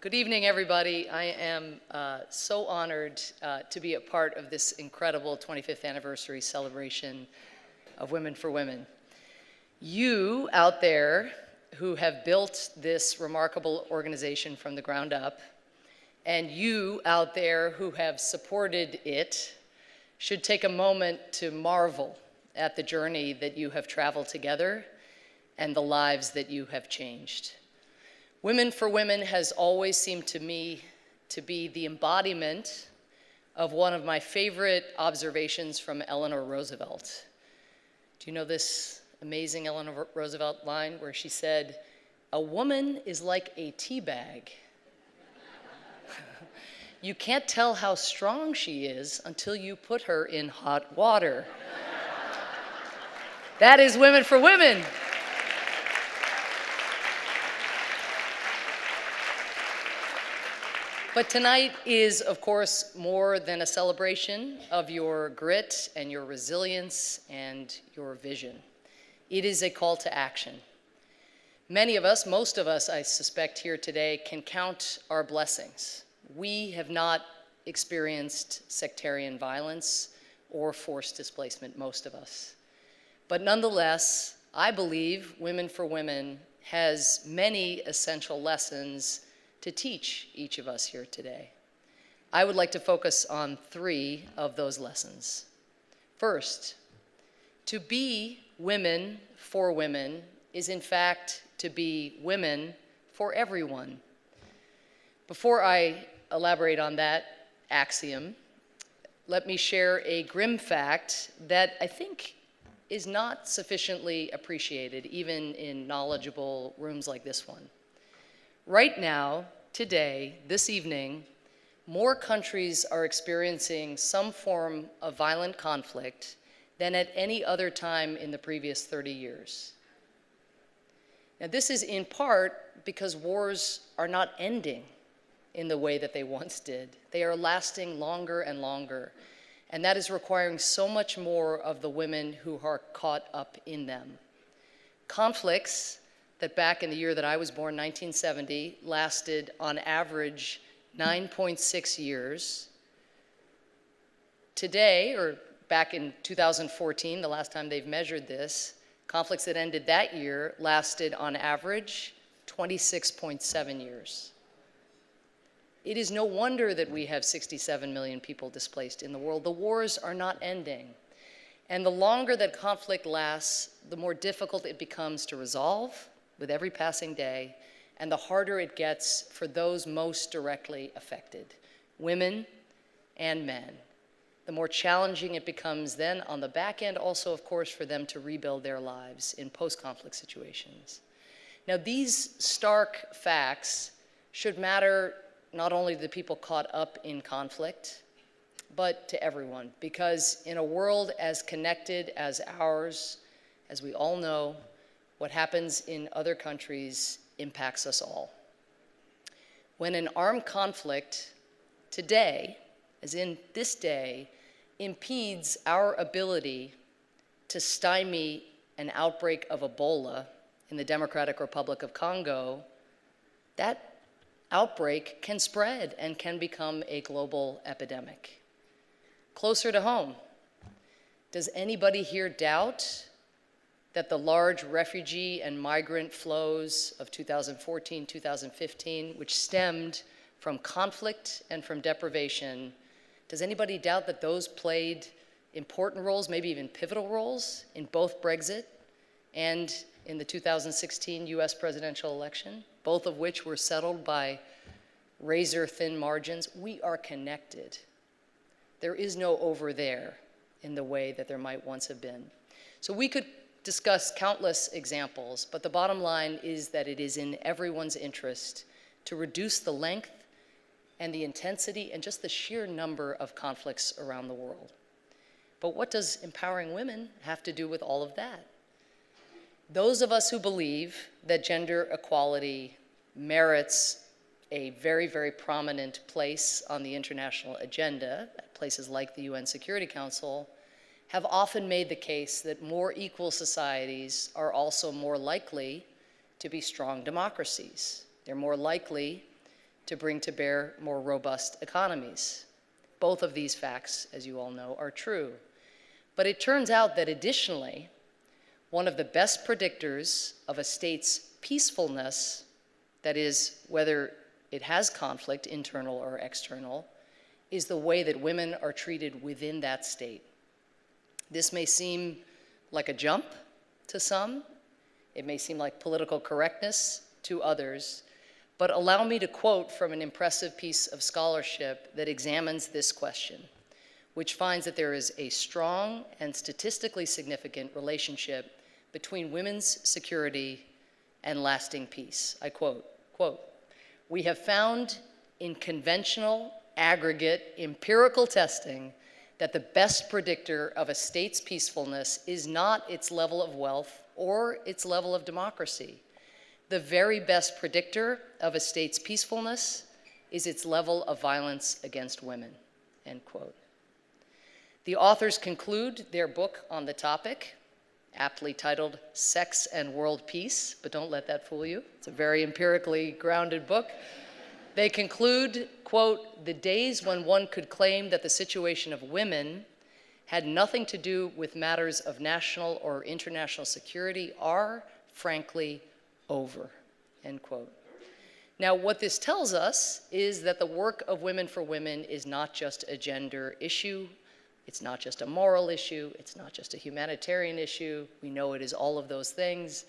Good evening, everybody. I am so honored to be a part of this incredible 25th anniversary celebration of Women for Women. You out there who have built this remarkable organization from the ground up, and you out there who have supported it, should take a moment to marvel at the journey that you have traveled together and the lives that you have changed. Women for Women has always seemed to me to be the embodiment of one of my favorite observations from Eleanor Roosevelt. Do you know this amazing Eleanor Roosevelt line where she said, "A woman is like a tea bag. You can't tell how strong she is until you put her in hot water." That is Women for Women. But tonight is, of course, more than a celebration of your grit and your resilience and your vision. It is a call to action. Many of us, most of us, I suspect here today, can count our blessings. We have not experienced sectarian violence or forced displacement, most of us. But nonetheless, I believe Women for Women has many essential lessons to teach each of us here today. I would like to focus on 3 of those lessons. First, to be women for women is in fact to be women for everyone. Before I elaborate on that axiom, let me share a grim fact that I think is not sufficiently appreciated, even in knowledgeable rooms like this one. Right now, today, this evening, more countries are experiencing some form of violent conflict than at any other time in the previous 30 years. Now, this is in part because wars are not ending in the way that they once did. They are lasting longer and longer, and that is requiring so much more of the women who are caught up in them. Conflicts that back in the year that I was born, 1970, lasted on average 9.6 years. Today, or back in 2014, the last time they've measured this, conflicts that ended that year lasted on average 26.7 years. It is no wonder that we have 67 million people displaced in the world. The wars are not ending. And the longer that conflict lasts, the more difficult it becomes to resolve with every passing day, and the harder it gets for those most directly affected, women and men. The more challenging it becomes then on the back end, also, of course, for them to rebuild their lives in post-conflict situations. Now, these stark facts should matter not only to the people caught up in conflict, but to everyone, because in a world as connected as ours, as we all know, what happens in other countries impacts us all. When an armed conflict today, as in this day, impedes our ability to stymie an outbreak of Ebola in the Democratic Republic of Congo, that outbreak can spread and can become a global epidemic. Closer to home, does anybody here doubt that the large refugee and migrant flows of 2014, 2015, which stemmed from conflict and from deprivation, does anybody doubt that those played important roles, maybe even pivotal roles, in both Brexit and in the 2016 US presidential election, both of which were settled by razor-thin margins? We are connected. There is no over there in the way that there might once have been. So we could discuss countless examples, but the bottom line is that it is in everyone's interest to reduce the length and the intensity and just the sheer number of conflicts around the world. But what does empowering women have to do with all of that? Those of us who believe that gender equality merits a very, very prominent place on the international agenda, at places like the UN Security Council, have often made the case that more equal societies are also more likely to be strong democracies. They're more likely to bring to bear more robust economies. Both of these facts, as you all know, are true. But it turns out that additionally, one of the best predictors of a state's peacefulness, that is, whether it has conflict, internal or external, is the way that women are treated within that state. This may seem like a jump to some. It may seem like political correctness to others. But allow me to quote from an impressive piece of scholarship that examines this question, which finds that there is a strong and statistically significant relationship between women's security and lasting peace. I quote, "We have found in conventional, aggregate, empirical testing that the best predictor of a state's peacefulness is not its level of wealth or its level of democracy. The very best predictor of a state's peacefulness is its level of violence against women," end quote. The authors conclude their book on the topic, aptly titled Sex and World Peace, but don't let that fool you. It's a very empirically grounded book. They conclude, quote, "The days when one could claim that the situation of women had nothing to do with matters of national or international security are, frankly, over," end quote. Now, what this tells us is that the work of Women for Women is not just a gender issue. It's not just a moral issue. It's not just a humanitarian issue. We know it is all of those things.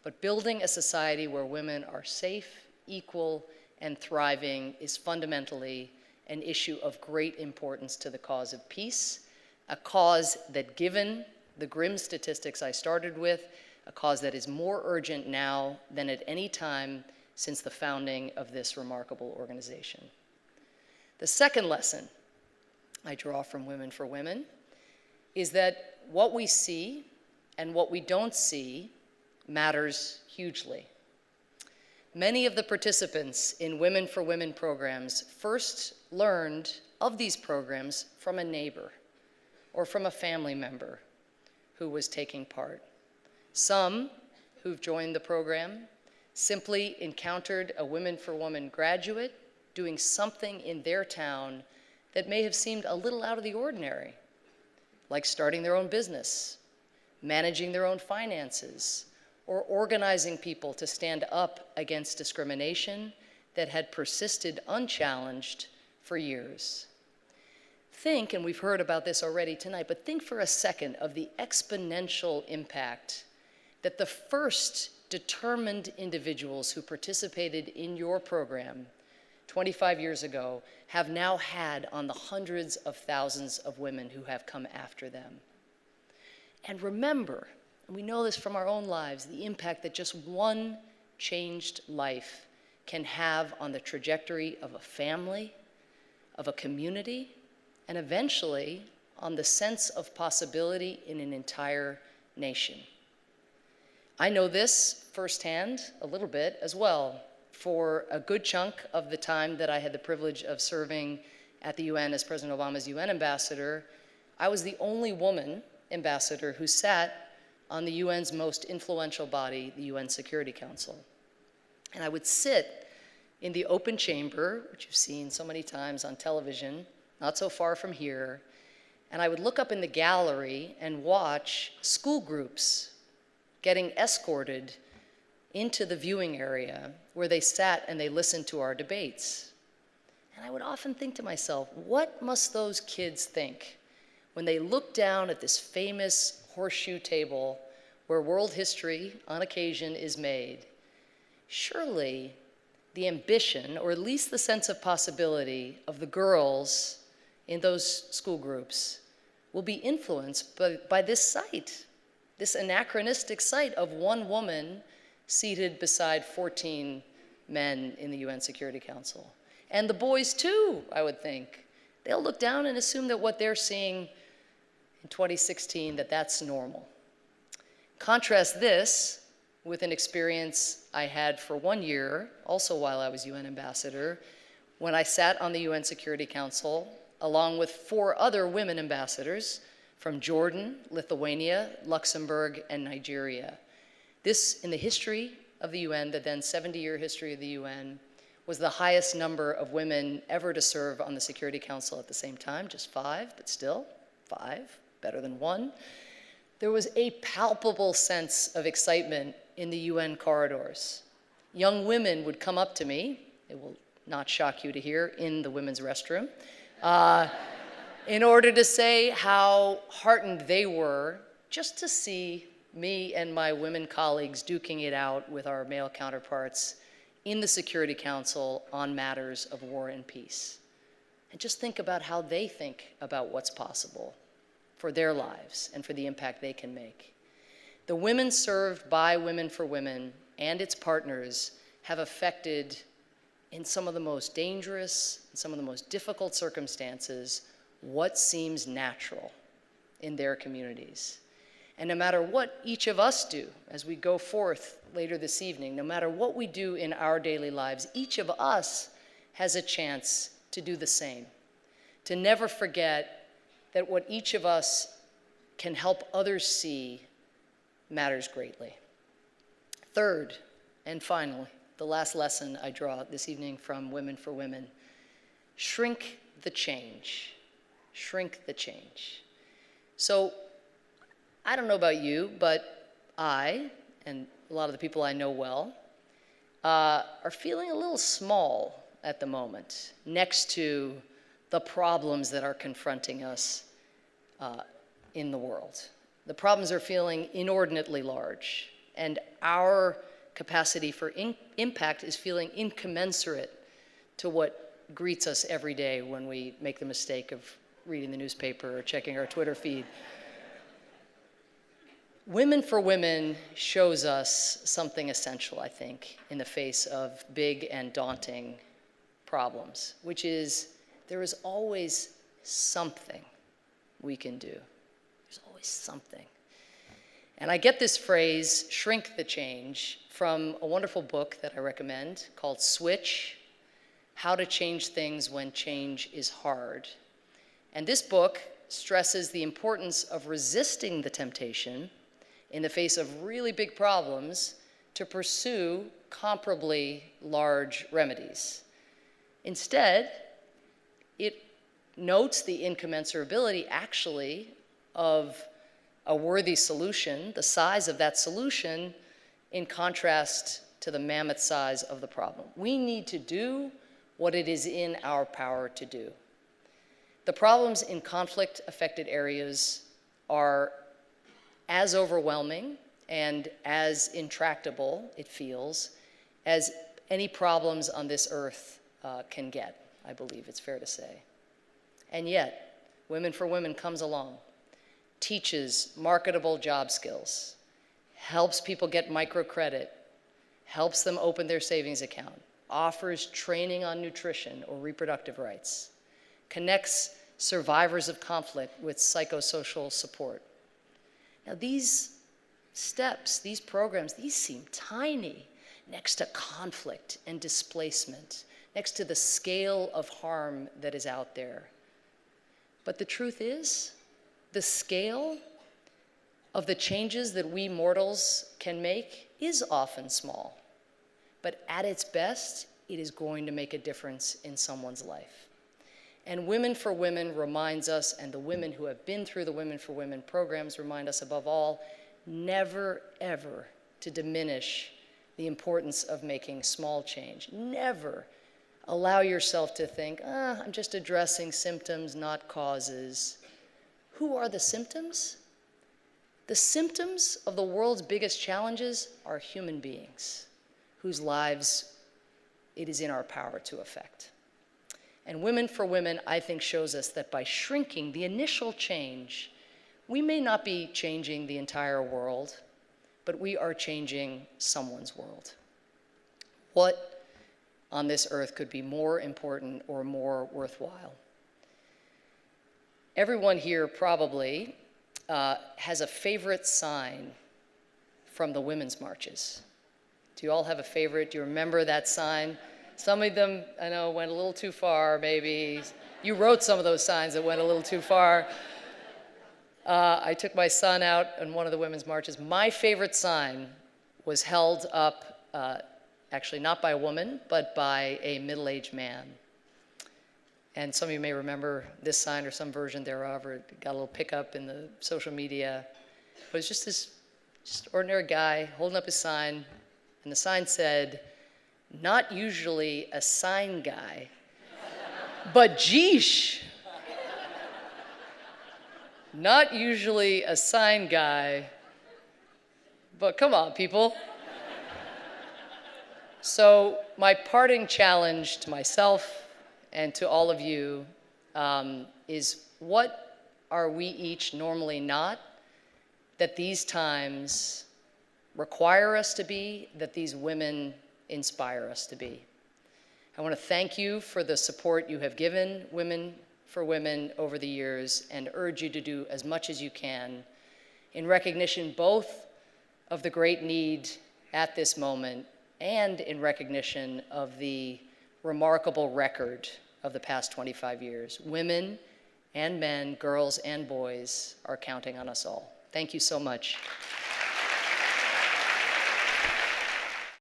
But building a society where women are safe, equal, and thriving is fundamentally an issue of great importance to the cause of peace, a cause that, given the grim statistics I started with, a cause that is more urgent now than at any time since the founding of this remarkable organization. The second lesson I draw from Women for Women is that what we see and what we don't see matters hugely. Many of the participants in Women for Women programs first learned of these programs from a neighbor or from a family member who was taking part. Some who've joined the program simply encountered a Women for Women graduate doing something in their town that may have seemed a little out of the ordinary, like starting their own business, managing their own finances, or organizing people to stand up against discrimination that had persisted unchallenged for years. Think, and we've heard about this already tonight, but think for a second of the exponential impact that the first determined individuals who participated in your program 25 years ago have now had on the hundreds of thousands of women who have come after them. And remember, and we know this from our own lives, the impact that just one changed life can have on the trajectory of a family, of a community, and eventually on the sense of possibility in an entire nation. I know this firsthand a little bit as well. For a good chunk of the time that I had the privilege of serving at the UN as President Obama's UN ambassador, I was the only woman ambassador who sat on the UN's most influential body, the UN Security Council. And I would sit in the open chamber, which you've seen so many times on television, not so far from here, and I would look up in the gallery and watch school groups getting escorted into the viewing area where they sat and they listened to our debates. And I would often think to myself, what must those kids think when they look down at this famous horseshoe table where world history, on occasion, is made? Surely the ambition, or at least the sense of possibility of the girls in those school groups will be influenced by this sight, this anachronistic sight of one woman seated beside 14 men in the UN Security Council. And the boys too, I would think. They'll look down and assume that what they're seeing in 2016, that's normal. Contrast this with an experience I had for 1 year, also while I was UN ambassador, when I sat on the UN Security Council along with 4 other women ambassadors from Jordan, Lithuania, Luxembourg, and Nigeria. This, in the history of the UN, the then 70-year history of the UN, was the highest number of women ever to serve on the Security Council at the same time, just 5, but still 5, better than 1. There was a palpable sense of excitement in the UN corridors. Young women would come up to me, it will not shock you to hear, in the women's restroom, in order to say how heartened they were just to see me and my women colleagues duking it out with our male counterparts in the Security Council on matters of war and peace. And just think about how they think about what's possible for their lives and for the impact they can make. The women served by Women for Women and its partners have affected, in some of the most dangerous, in some of the most difficult circumstances, what seems natural in their communities. And no matter what each of us do as we go forth later this evening, no matter what we do in our daily lives, each of us has a chance to do the same, to never forget that what each of us can help others see matters greatly. Third, and finally, the last lesson I draw this evening from Women for Women, shrink the change. Shrink the change. So, I don't know about you, but I, and a lot of the people I know well, are feeling a little small at the moment next to the problems that are confronting us in the world. The problems are feeling inordinately large, and our capacity for impact is feeling incommensurate to what greets us every day when we make the mistake of reading the newspaper or checking our Twitter feed. Women for Women shows us something essential, I think, in the face of big and daunting problems, which is there is always something we can do. There's always something. And I get this phrase, shrink the change, from a wonderful book that I recommend called Switch, How to Change Things When Change is Hard. And this book stresses the importance of resisting the temptation in the face of really big problems to pursue comparably large remedies. Instead, it notes the incommensurability, actually, of a worthy solution, the size of that solution, in contrast to the mammoth size of the problem. We need to do what it is in our power to do. The problems in conflict-affected areas are as overwhelming and as intractable, it feels, as any problems on this earth can get, I believe it's fair to say. And yet, Women for Women comes along, teaches marketable job skills, helps people get microcredit, helps them open their savings account, offers training on nutrition or reproductive rights, connects survivors of conflict with psychosocial support. Now these steps, these programs, these seem tiny next to conflict and displacement, next to the scale of harm that is out there. But the truth is, the scale of the changes that we mortals can make is often small. But at its best, it is going to make a difference in someone's life. And Women for Women reminds us, and the women who have been through the Women for Women programs remind us above all, never, ever to diminish the importance of making small change. Never allow yourself to think, I'm just addressing symptoms, not causes. Who are the symptoms? The symptoms of the world's biggest challenges are human beings whose lives it is in our power to affect. And Women for Women, I think, shows us that by shrinking the initial change, we may not be changing the entire world, but we are changing someone's world. What on this earth could be more important or more worthwhile? Everyone here probably has a favorite sign from the women's marches. Do you all have a favorite? Do you remember that sign? Some of them, I know, went a little too far, maybe. You wrote some of those signs that went a little too far. I took my son out on one of the women's marches. My favorite sign was held up actually not by a woman, but by a middle-aged man. And some of you may remember this sign or some version thereof, or it got a little pickup in the social media. But it was just this ordinary guy holding up his sign, and the sign said, "Not usually a sign guy, but geesh." Not usually a sign guy, but come on, people. So my parting challenge to myself and to all of you is, what are we each normally not that these times require us to be, that these women inspire us to be? I want to thank you for the support you have given Women for Women over the years, and urge you to do as much as you can in recognition both of the great need at this moment and in recognition of the remarkable record of the past 25 years. Women and men, girls and boys are counting on us all. Thank you so much.